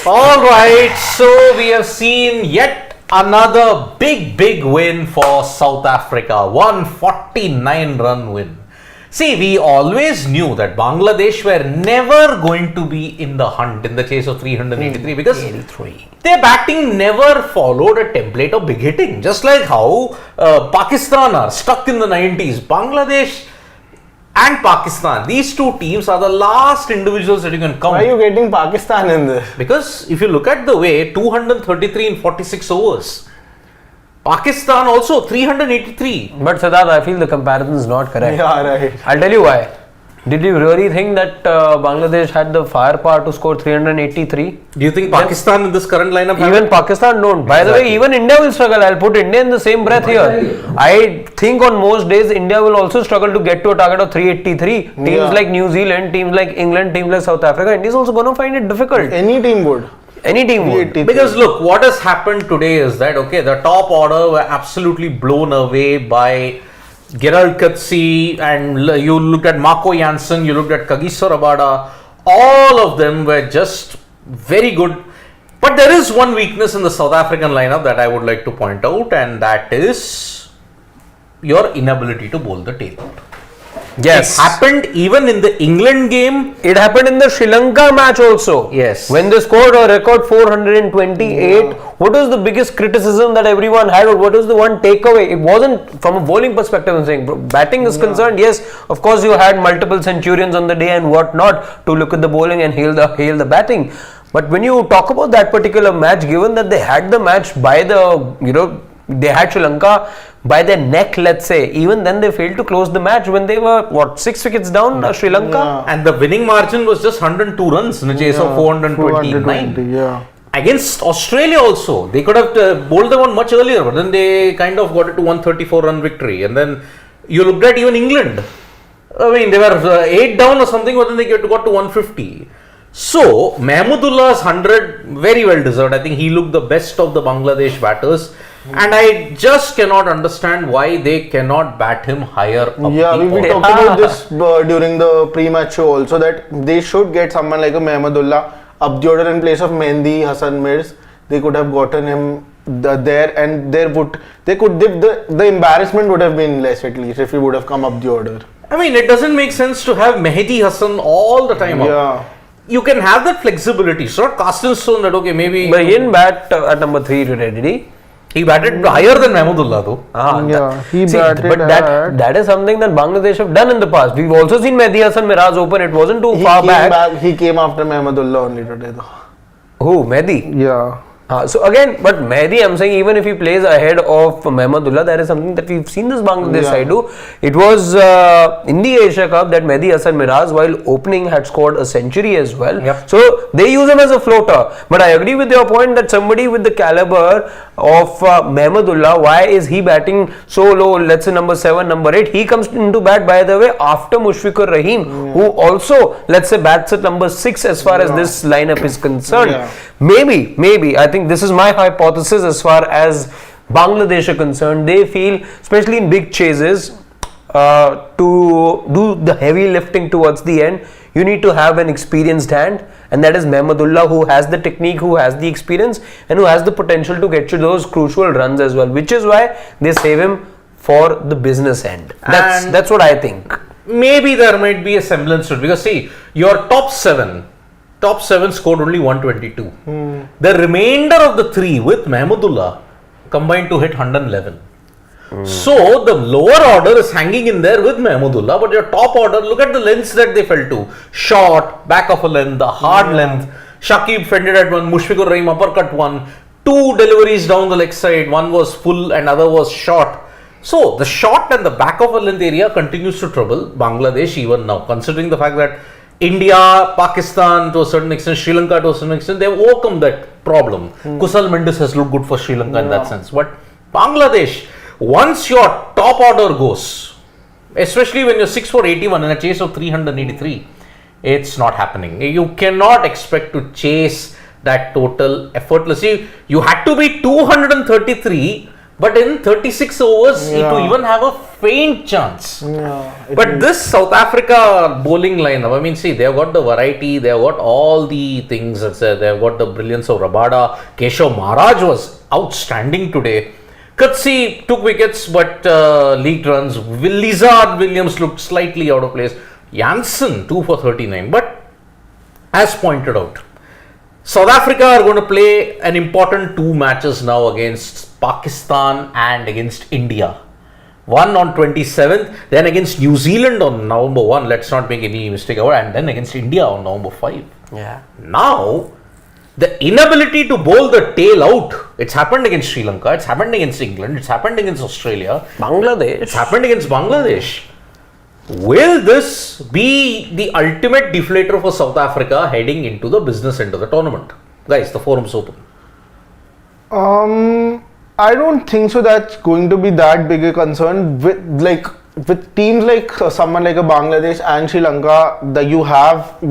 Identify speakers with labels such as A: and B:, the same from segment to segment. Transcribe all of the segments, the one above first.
A: All right, so we have seen yet another big win for South Africa. 149 run win. See, we always knew that Bangladesh were never going to be in the hunt in the case of 383 because their batting never followed a template of big hitting. Just like how Pakistan are stuck in the 90s. Bangladesh and Pakistan, these two teams are the last individuals that you can count.
B: Why are you getting Pakistan in this?
A: Because if you look at the way, 233 in 46 overs. Pakistan also 383.
C: But Siddharth, I feel the comparison is not correct.
B: Yeah, right.
C: I'll tell you why. Did you really think that Bangladesh had the firepower to score 383?
A: Do you think Pakistan in this current lineup?
C: Even Pakistan don't. By the way, even India will struggle. I'll put India in the same breath here. I think on most days, India will also struggle to get to a target of 383. Teams like New Zealand, teams like England, teams like South Africa, India is also going to find it difficult.
B: Any team would.
C: Any team would.
A: Because look, what has happened today is that, okay, the top order were absolutely blown away by Gerald Coetzee, and you looked at Marco Jansen, you looked at Kagiso Rabada, all of them were just very good. But there is one weakness in the South African lineup that I would like to point out, and that is your inability to bowl the tail out.
C: Yes.
A: It happened even in the England game.
C: It happened in the Sri Lanka match also.
A: Yes.
C: When they scored a record 428, what was the biggest criticism that everyone had, or what was the one takeaway? It wasn't from a bowling perspective, I'm saying. Batting is concerned, yes, of course you had multiple centurions on the day and whatnot to look at the bowling and hail the batting. But when you talk about that particular match, given that they had the match by the, they had Sri Lanka by their neck, let's say. Even then they failed to close the match when they were, 6 wickets down, Sri Lanka?
A: Yeah. And the winning margin was just 102 runs in the chase of 429. Against Australia also, they could have bowled them on much earlier, but then they kind of got it to 134 run victory. And then you looked at even England. I mean, they were 8 down or something, but then they got to 150. So, Mahmudullah's 100, very well deserved. I think he looked the best of the Bangladesh batters. And I just cannot understand why they cannot bat him higher up.
B: Yeah, we talked about this during the pre-match show also, that they should get someone like a Mahmudullah up the order in place of Mehdi Hasan Mirs. They could have gotten him there, and the embarrassment would have been less, at least, if he would have come up the order.
A: I mean, it doesn't make sense to have Mehdi Hasan all the time up. You can have that flexibility. It's not cast in stone that, okay, maybe...
C: But he didn't bat at number 3 today, did he?
A: He batted higher than Mahmudullah though.
B: He batted
C: but that is something that Bangladesh have done in the past. We've also seen Mehdi Hasan Miraz open. It wasn't too far back.
B: He came after Mahmudullah only today though.
C: Who? Mehdi?
B: Yeah.
C: So again, but Mehdi, I'm saying, even if he plays ahead of Mahmudullah, that is something that we've seen this Bangladesh side do. It was in the Asia Cup that Mehdi Hasan Miraz, while opening, had scored a century as well.
A: Yep.
C: So they use him as a floater. But I agree with your point that somebody with the caliber of Mahmudullah, why is he batting so low? Let's say number 7, number 8. He comes into bat, by the way, after Mushfiqur Rahim, who also, let's say, bats at number 6 as far as this lineup is concerned. Maybe, I think this is my hypothesis as far as Bangladesh are concerned. They feel, especially in big chases, to do the heavy lifting towards the end, you need to have an experienced hand, and that is Mahmudullah, who has the technique, who has the experience, and who has the potential to get you those crucial runs as well, which is why they save him for the business end. That's what I think.
A: Maybe there might be a semblance to it, because see, your top 7 scored only 122. The remainder of the 3 with Mahmudullah combined to hit 111. So the lower order is hanging in there with Mahmudullah, but your top order, look at the lengths that they fell to. Short, back of a length, the hard length. Shakib fended at one, Mushfiqur Rahim uppercut one. 2 deliveries down the leg side, one was full and other was short. So the short and the back of a length area continues to trouble Bangladesh even now, considering the fact that India, Pakistan to a certain extent, Sri Lanka to a certain extent, they have overcome that problem. Kusal Mendis has looked good for Sri Lanka in that sense. But Bangladesh, once your top order goes, especially when you're 6 for 81 in a chase of 383, it's not happening. You cannot expect to chase that total effortlessly. You had to be 233 But in 36 overs, to even have a faint chance. But this South Africa bowling lineup, I mean, see, they have got the variety, they have got all the things. They have got the brilliance of Rabada. Keshav Maharaj was outstanding today. Kutsi took wickets but leaked runs. Lizard Williams looked slightly out of place. Jansen 2 for 39. But as pointed out, South Africa are going to play an important 2 matches now against Pakistan and against India. One on 27th, then against New Zealand on November 1. Let's not make any mistake about it. And then against India on November 5.
C: Yeah.
A: Now, the inability to bowl the tail out. It's happened against Sri Lanka. It's happened against England. It's happened against Australia.
C: Bangladesh.
A: It's happened against Bangladesh. Will this be the ultimate deflator for South Africa heading into the business end of the tournament? Guys, the forum's open.
B: I don't think so. That's going to be that big a concern with teams like someone like a Bangladesh and Sri Lanka.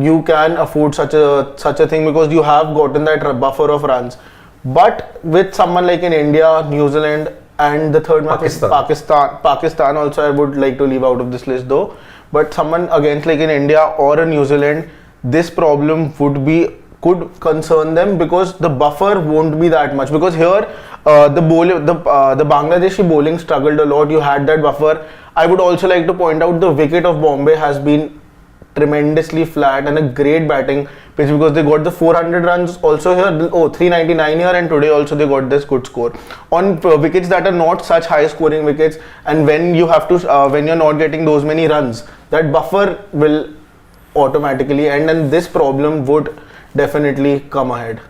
B: You can afford such a thing because you have gotten that buffer of runs. But with someone like in India, New Zealand, and the third match is Pakistan also I would like to leave out of this list though. But someone against like in India or in New Zealand, this problem could concern them because the buffer won't be that much. Because here the Bangladeshi bowling struggled a lot. You had that buffer. I would also like to point out the wicket of Bombay has been tremendously flat and a great batting pitch because they got the 400 runs also here, 399 here, and today also they got this good score on wickets that are not such high scoring wickets. And when you have to when you're not getting those many runs, that buffer will automatically end, and this problem would definitely come ahead.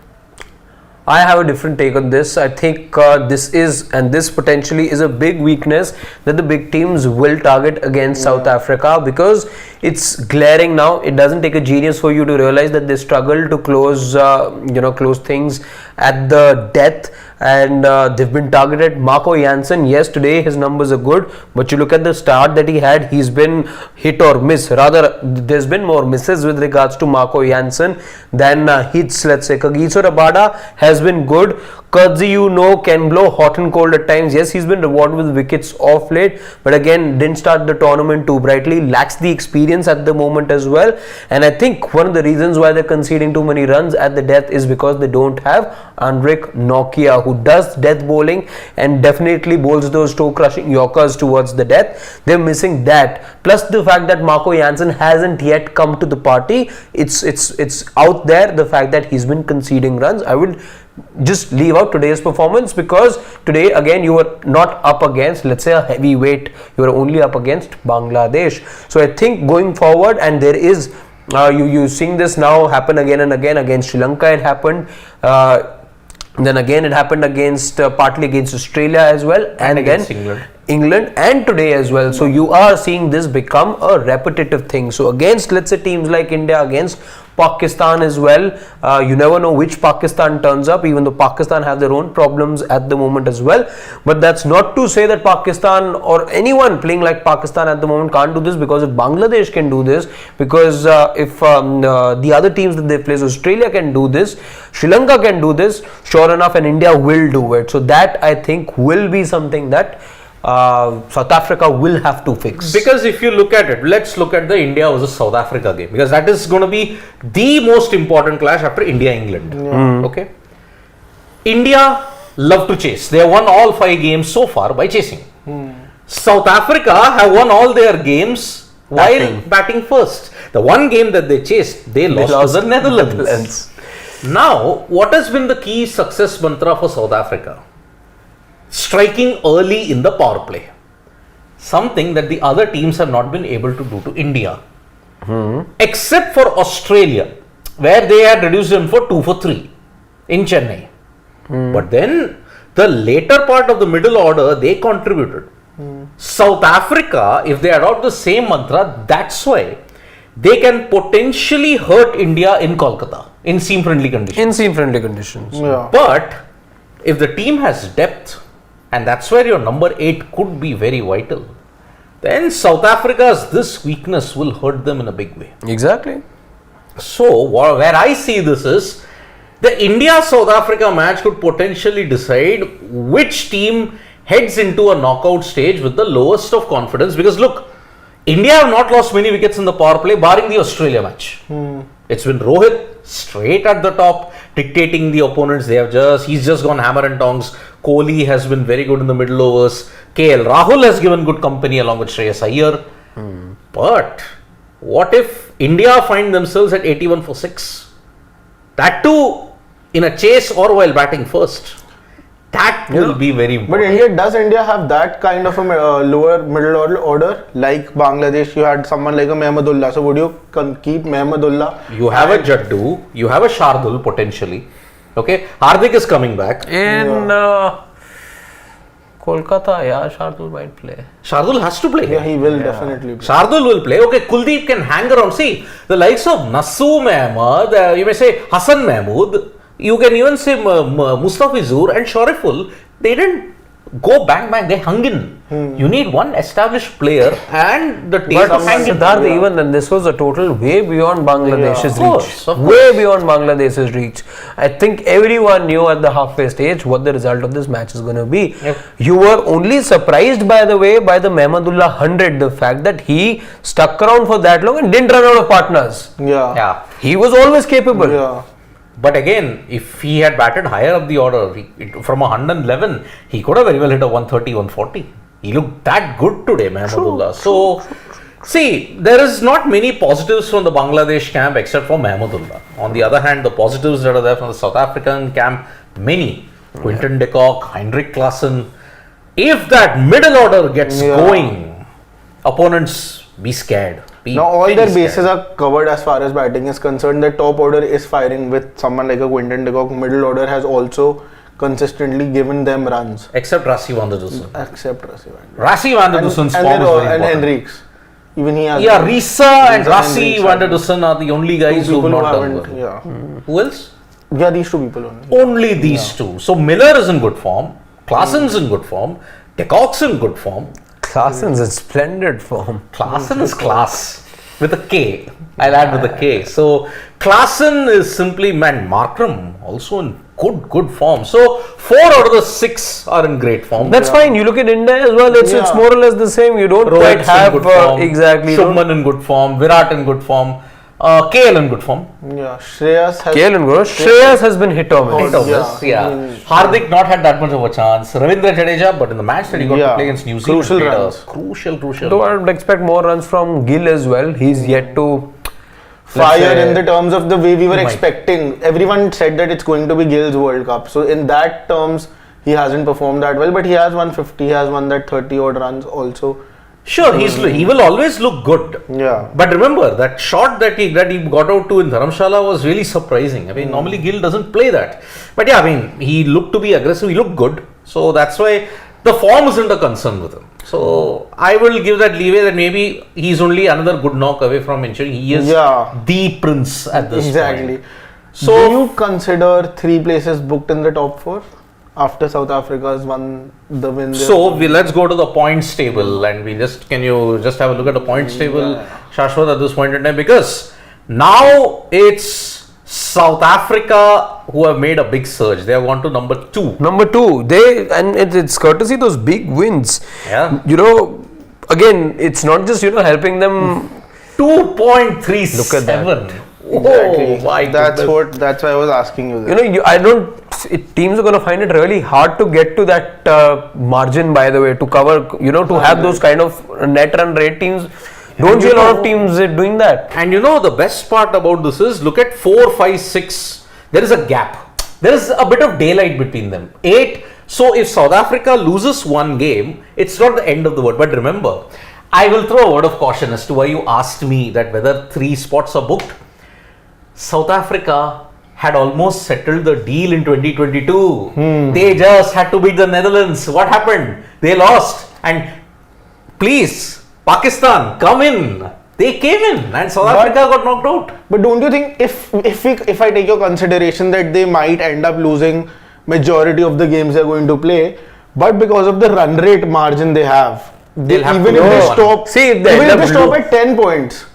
C: I have a different take on this. I think this potentially is a big weakness that the big teams will target against South Africa because it's glaring now. It doesn't take a genius for you to realize that they struggle to close things at the death, and they've been targeted. Marco Jansen, yes, today his numbers are good, but you look at the start that he had, he's been hit or miss. Rather, there's been more misses with regards to Marco Jansen than hits, let's say. Kagiso Rabada has been good. Kudzi, can blow hot and cold at times. Yes, he's been rewarded with wickets off late, but again, didn't start the tournament too brightly, lacks the experience at the moment as well. And I think one of the reasons why they're conceding too many runs at the death is because they don't have Andrik Nokia, who does death bowling and definitely bowls those toe-crushing Yorkers towards the death. They're missing that. Plus the fact that Marco Jansen hasn't yet come to the party. It's out there, the fact that he's been conceding runs. I would just leave out today's performance because today again you were not up against, let's say, a heavyweight. You were only up against Bangladesh. So I think going forward, and there is you seeing this now happen again and again. Against Sri Lanka it happened, then again it happened against partly against Australia as well, and against England and today as well. So you are seeing this become a repetitive thing. So against, let's say, teams like India, against Pakistan as well, you never know which Pakistan turns up, even though Pakistan have their own problems at the moment as well. But that's not to say that Pakistan or anyone playing like Pakistan at the moment can't do this, because if Bangladesh can do this, because if the other teams that they play, Australia can do this, Sri Lanka can do this, sure enough, and India will do it. So that, I think, will be something that South Africa will have to fix.
A: Because if you look at it, let's look at the India versus South Africa game, because that is going to be the most important clash after India-England. Okay. India love to chase. They have won all 5 games so far by chasing. South Africa have won all their games while batting first. The one game that they chased, they lost to the Netherlands. Now, what has been the key success mantra for South Africa? Striking early in the power play. Something that the other teams have not been able to do to India. Except for Australia, where they had reduced them for 2 for 3 in Chennai. But then, the later part of the middle order, they contributed. South Africa, if they adopt the same mantra, that's why they can potentially hurt India in Kolkata in seam-friendly conditions.
B: Yeah.
A: But if the team has depth, and that's where your number 8 could be very vital, then South Africa's this weakness will hurt them in a big way.
C: Exactly.
A: So, where I see this is, the India-South Africa match could potentially decide which team heads into a knockout stage with the lowest of confidence. Because look, India have not lost many wickets in the power play, barring the Australia match. It's been Rohit straight at the top, dictating the opponents. He's just gone hammer and tongs. Kohli has been very good in the middle overs. KL Rahul has given good company along with Shreyas Iyer. But what if India find themselves at 81 for 6? That too in a chase or while batting first. That will be very important.
B: But does India have that kind of a lower middle order? Like Bangladesh, you had someone like a Mehmudullah. So would you keep Mehmudullah?
A: You have a Jaddu, you have a Shardul potentially. Okay, Hardik is coming back.
C: In Kolkata, yeah, Shardul might play.
A: Shardul has to play.
B: Yeah, he will definitely play.
A: Shardul will play. Okay, Kuldeep can hang around. See, the likes of Nasoom Ahmed, you may say Hassan Mahmood, you can even say Mustafizur and Shariful, they didn't go bang, they hung in. You need one established player and the team
C: But
A: to hang in.
C: Siddharth, even then, this was a total way beyond Bangladesh's
A: Yeah, of course.
C: Way beyond Bangladesh's reach. I think everyone knew at the halfway stage what the result of this match is going to be.
A: Yep.
C: You were only surprised, by the way, by the Mehmudullah 100, the fact that he stuck around for that long and didn't run out of partners.
B: Yeah.
C: He was always capable.
B: Yeah.
A: But again, if he had batted higher up the order, from 111, he could have very well hit a 130, 140. He looked that good today, Mahmudullah. So, see, there is not many positives from the Bangladesh camp except for Mahmudullah. On the other hand, the positives that are there from the South African camp, many. Quinton de Kock, Heinrich Klaassen. If that middle order gets going, opponents be scared.
B: Now all their bases are covered as far as batting is concerned. The top order is firing with someone like a Quinton de Kock. Middle order has also consistently given them runs.
A: Except Rassie van der Dussen.
B: Except Rassie van der
A: Rassie van der Dussen's form is very
B: and
A: important.
B: Hendricks. Even he has.
A: Yeah, Risa and
B: Risa
A: Rassie
B: and
A: van der Dussen are the only guys who have not done well.
B: Yeah.
A: Who else?
B: Yeah, these two people only.
A: Only these two. So Miller is in good form. Klaassen's in good form. De Kock's in good form.
C: Klaassen's in splendid form.
A: Klaassen is class with a K. I'll add with a K. So Klaassen is simply Markram also in good form. So 4 out of the 6 are in great form.
C: That's fine. You look at India as well. It's more or less the same. You don't quite
A: Rohit's
C: have
A: in good form.
C: exactly.
A: Shubman in good form. Virat in good form. KL in good form.
B: Yeah, Shreyas has.
C: KL and Guru. Shreyas has been hit or miss.
A: Hit or miss, yeah. Hardik not had that much of a chance. Ravindra Jadeja, but in the match that he got to play against New Zealand,
B: Crucial
A: played a
B: runs.
A: Crucial.
C: Though I would expect more runs from Gill as well. He's yet to
B: Fire in the terms of the way we were expecting. Everyone said that it's going to be Gill's World Cup. So in that terms, he hasn't performed that well. But he has won 50. He has won that 30 odd runs also.
A: Sure, he will always look good.
B: Yeah.
A: But remember, that shot that he got out to in Dharamshala was really surprising. I mean, normally Gill doesn't play that. But yeah, I mean, he looked to be aggressive. He looked good. So that's why the form isn't a concern with him. So I will give that leeway that maybe he's only another good knock away from ensuring he is the prince at this point.
B: So do you consider 3 places booked in the top 4? After South Africa's won the win.
A: So let's go to the points table and can you just have a look at the points table, Shashwat, at this point in time, because now it's South Africa who have made a big surge. They have gone to number 2.
C: Number 2, it's courtesy those big wins.
A: Yeah.
C: Again, it's not just helping them.
A: 2.37.
C: Look at that.
B: Exactly.
A: Oh, my
B: that's
A: goodness.
B: that's why I was asking you.
C: Teams are going to find it really hard to get to that margin. By the way, to cover, to have those kind of net run rate teams. Don't see a lot of teams doing that.
A: And the best part about this is, look at 4, 5, 6. There is a gap. There is a bit of daylight between them. 8. So if South Africa loses one game, it's not the end of the world. But remember, I will throw a word of caution as to why you asked me that whether 3 spots are booked. South Africa had almost settled the deal in 2022. They just had to beat the Netherlands. What happened? They lost. And please, Pakistan, come in. They came in and South Africa got knocked out.
B: But don't you think if I take your consideration that they might end up losing majority of the games they're going to play, but because of the run rate margin they have,
A: They'll have
B: even
A: to
B: if they
A: go
B: stop,
C: See,
B: even if they stop at 10 points,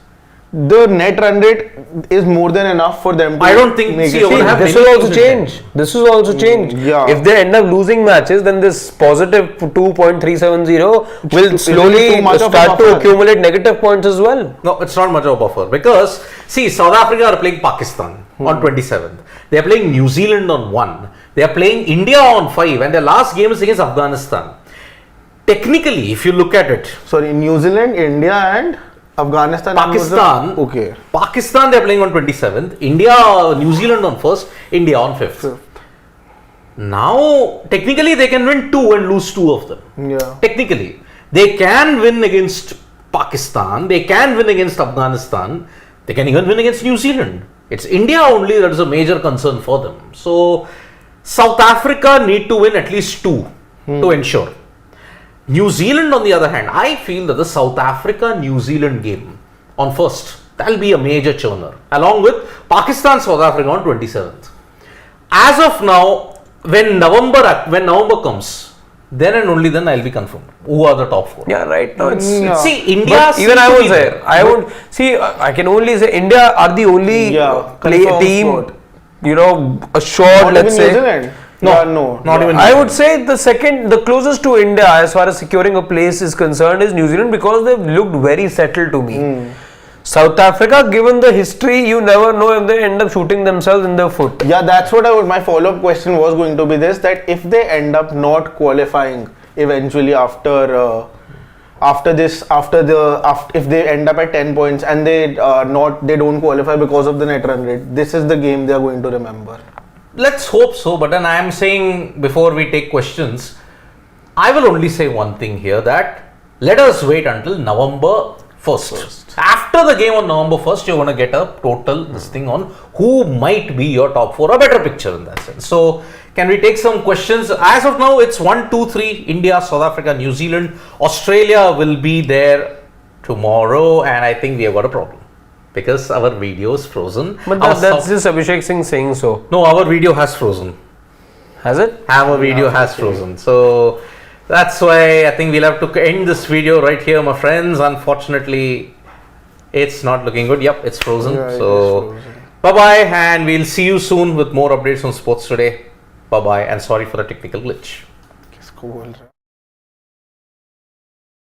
B: the net run rate is more than enough for them to
A: I don't think-
B: make
A: see,
B: it.
A: over have
C: This
A: many
C: will also
A: things in
C: change. This will also change.
B: yeah.
C: If they end up losing matches, then this positive 2.370 will slowly
B: too much of a
C: start to
B: buffer.
C: accumulate negative points as well.
A: No, it's not much of a buffer because see, South Africa are playing Pakistan on 27th. They are playing New Zealand on 1. They are playing India on 5, and their last game is against Afghanistan. Technically, if you look at it,
B: Sorry, New Zealand, India, and Afghanistan. and
A: Pakistan.
B: Okay.
A: Pakistan they are playing on 27th. India, New Zealand on 1st. India on 5th. Now, technically, they can win 2 and lose 2 of them.
B: Yeah.
A: Technically, they can win against Pakistan, they can win against Afghanistan, they can even win against New Zealand. It's India only that is a major concern for them. So, South Africa need to win at least 2 to ensure. New Zealand, on the other hand, I feel that the South Africa-New Zealand game on 1st, that'll be a major churner, along with Pakistan-South Africa on 27th. As of now, when November comes, then and only then I'll be confirmed who are the top 4.
C: Yeah, right now it's.
B: Yeah.
A: See, India.
C: But even
A: seems
C: I
A: to
C: won't
A: be
C: say.
A: there.
C: I won't see. I can only say India are the only
B: confirmed
C: team.
B: spot.
C: You know, assured.
B: Not
C: Let's
B: even
C: say.
B: New Zealand.
A: No,
B: Yeah, no,
A: not even-
C: I would say the closest to India as far as securing a place is concerned is New Zealand because they've looked very settled to me. South Africa, given the history, you never know if they end up shooting themselves in the foot.
B: Yeah, that's what my follow-up question was going to be this, that if they end up not qualifying eventually if they end up at 10 points and they don't qualify because of the net run rate, this is the game they are going to remember.
A: Let's hope so, but then I am saying before we take questions, I will only say one thing here, that let us wait until November 1st. After the game on November 1st, you're going to get a total this thing on who might be your top 4, a better picture in that sense. So, can we take some questions? As of now, it's 1, 2, 3, India, South Africa, New Zealand. Australia will be there tomorrow, and I think we have got a problem because our video is frozen.
C: But
A: Our
C: that's
A: South-
C: just Abhishek Singh saying so.
A: No, our video has frozen.
C: Has it?
A: Our video has frozen. So that's why I think we'll have to end this video right here, my friends. Unfortunately, it's not looking good. Yep, it's frozen.
B: Yeah, it is
A: So
B: frozen.
A: bye bye, and we'll see you soon with more updates on sports today. Bye bye, and sorry for the technical glitch.
B: किसको बोल रहा है?